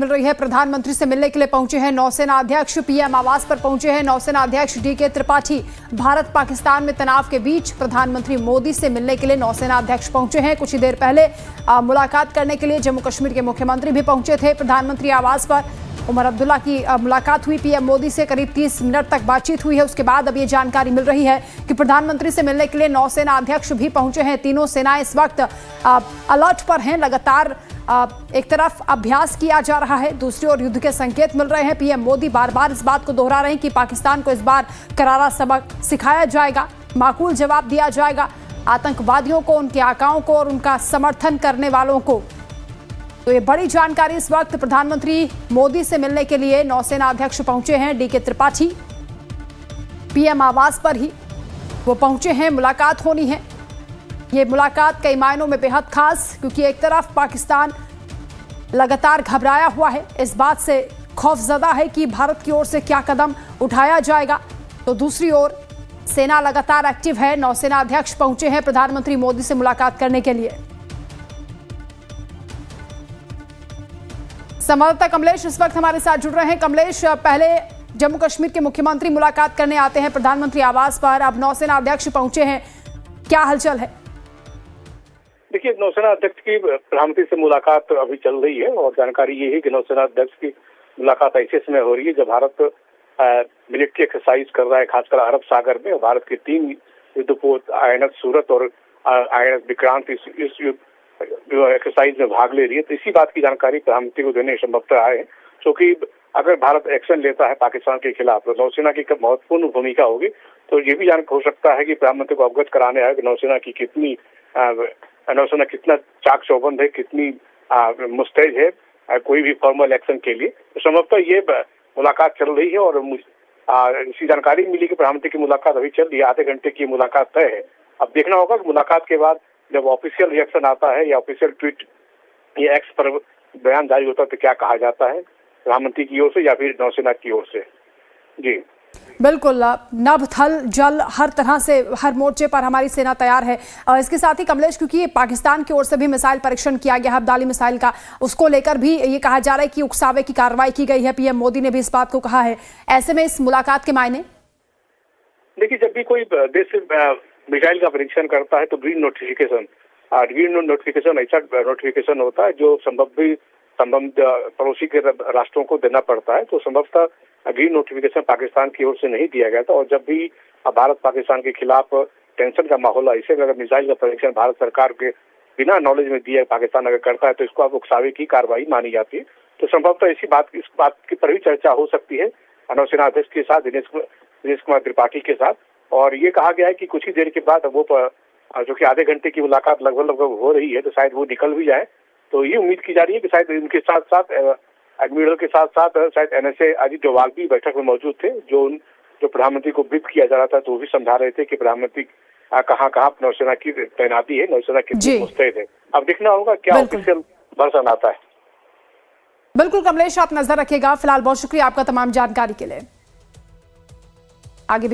मिल रही है। प्रधानमंत्री से मिलने के लिए पहुंचे हैं नौसेना अध्यक्ष। पीएम आवास पर पहुंचे हैं नौसेना अध्यक्ष डीके त्रिपाठी। भारत पाकिस्तान में तनाव के बीच प्रधानमंत्री मोदी से मिलने के लिए नौसेना अध्यक्ष पहुंचे हैं। कुछ ही देर पहले मुलाकात करने के लिए जम्मू कश्मीर के मुख्यमंत्री भी पहुंचे थे प्रधानमंत्री आवास पर। उमर अब्दुल्ला की मुलाकात हुई पीएम मोदी से, करीब 30 मिनट तक बातचीत हुई है। उसके बाद अब ये जानकारी मिल रही है कि प्रधानमंत्री से मिलने के लिए नौसेना अध्यक्ष भी पहुंचे हैं। तीनों सेनाएं इस वक्त अलर्ट पर हैं। लगातार एक तरफ अभ्यास किया जा रहा है, दूसरी ओर युद्ध के संकेत मिल रहे हैं। पीएम मोदी बार बार इस बात को दोहरा रहे हैं कि पाकिस्तान को इस बार करारा सबक सिखाया जाएगा, माकूल जवाब दिया जाएगा आतंकवादियों को, उनके आकाओं को और उनका समर्थन करने वालों को। तो ये बड़ी जानकारी इस वक्त प्रधानमंत्री मोदी से मिलने के लिए नौसेना अध्यक्ष पहुंचे हैं डीके त्रिपाठी। पीएम आवास पर ही वो पहुंचे हैं, मुलाकात होनी है। ये मुलाकात कई मायनों में बेहद खास, क्योंकि एक तरफ पाकिस्तान लगातार घबराया हुआ है, इस बात से खौफजदा है कि भारत की ओर से क्या कदम उठाया जाएगा, तो दूसरी ओर सेना लगातार एक्टिव है। नौसेना अध्यक्ष पहुंचे हैं प्रधानमंत्री मोदी से मुलाकात करने के लिए। संवाददाता कमलेश इस वक्त हमारे साथ जुड़ रहे हैं। कमलेश, पहले जम्मू कश्मीर के मुख्यमंत्री मुलाकात करने आते हैं प्रधानमंत्री आवास पर, अब नौसेना अध्यक्ष पहुंचे हैं, क्या हलचल है? देखिए, नौसेना अध्यक्ष की प्रधानमंत्री से मुलाकात अभी चल रही है और जानकारी ये है कि नौसेना अध्यक्ष की मुलाकात ऐसे समय हो रही है जब भारत मिलिट्री एक्सरसाइज कर रहा है, खासकर अरब सागर में। भारत के 3 युद्धपोत आईएनएस सूरत और आईएनएस विक्रांत इस एक्सरसाइज में भाग ले रही है। तो इसी बात की जानकारी प्रधानमंत्री को देने संभवतः आए हैं, क्योंकि अगर भारत एक्शन लेता है पाकिस्तान के खिलाफ तो नौसेना की महत्वपूर्ण भूमिका होगी। तो ये भी हो सकता है कि प्रधानमंत्री को अवगत कराने आए कि नौसेना कितना चाक चौबंद है, कितनी मुस्तैद है कोई भी फॉर्मल एक्शन के लिए। तो संभवतः ये मुलाकात चल रही है और इसी जानकारी मिली कि प्रधानमंत्री की मुलाकात अभी चल रही है, आधे घंटे की मुलाकात तय है। अब देखना होगा कि मुलाकात के बाद जब ऑफिशियल रिएक्शन आता है या ऑफिशियल ट्वीट या एक्स पर बयान जारी होता है तो क्या कहा जाता है प्रधानमंत्री की ओर से या फिर नौसेना की ओर से। जी बिल्कुल, नभ थल जल हर तरह से हर मोर्चे पर हमारी सेना तैयार है। इसके साथ ही कमलेश, क्योंकि पाकिस्तान की ओर से भी मिसाइल परीक्षण किया गया है अब्दाली मिसाइल का, उसको लेकर भी ये कहा जा रहा है कि उकसावे की कार्रवाई की गई है। पीएम मोदी ने भी इस बात को कहा है। ऐसे में इस मुलाकात के मायने? देखिए, जब भी कोई देश मिसाइल का परीक्षण करता है तो ग्रीन नोटिफिकेशन ऐसा नोटिफिकेशन होता है जो संबंध पड़ोसी के राष्ट्रों को देना पड़ता है। तो संभवतः ग्रीन नोटिफिकेशन पाकिस्तान की ओर से नहीं दिया गया था। और जब भी भारत पाकिस्तान के खिलाफ टेंशन का माहौल है, इसे अगर मिसाइल का परीक्षण भारत सरकार के बिना नॉलेज में दिए पाकिस्तान अगर करता है तो इसको अब उकसावे की कार्रवाई मानी जाती है। तो संभवतः इस बात की पर भी चर्चा हो सकती है नौसेना अध्यक्ष के साथ, दिनेश कुमार त्रिपाठी के साथ। और ये कहा गया है कि कुछ ही देर के बाद वो जो कि आधे घंटे की मुलाकात लगभग हो रही है, तो शायद वो निकल भी जाए। तो ये उम्मीद की जा रही है कि शायद उनके साथ साथ एडमिरल के साथ साथ शायद एनएसए अजीत डोभाल भी बैठक में मौजूद थे, जो प्रधानमंत्री को ब्रीफ किया जा रहा था। तो वो भी समझा रहे थे कि प्रधानमंत्री कहाँ नौसेना की तैनाती है, नौसेना कितनी मुस्तैद है। अब देखना होगा क्या ऑफिशियल वर्जन आता है। बिल्कुल कमलेश, आप नजर रखिएगा। फिलहाल बहुत शुक्रिया आपका तमाम जानकारी के लिए। आगे भी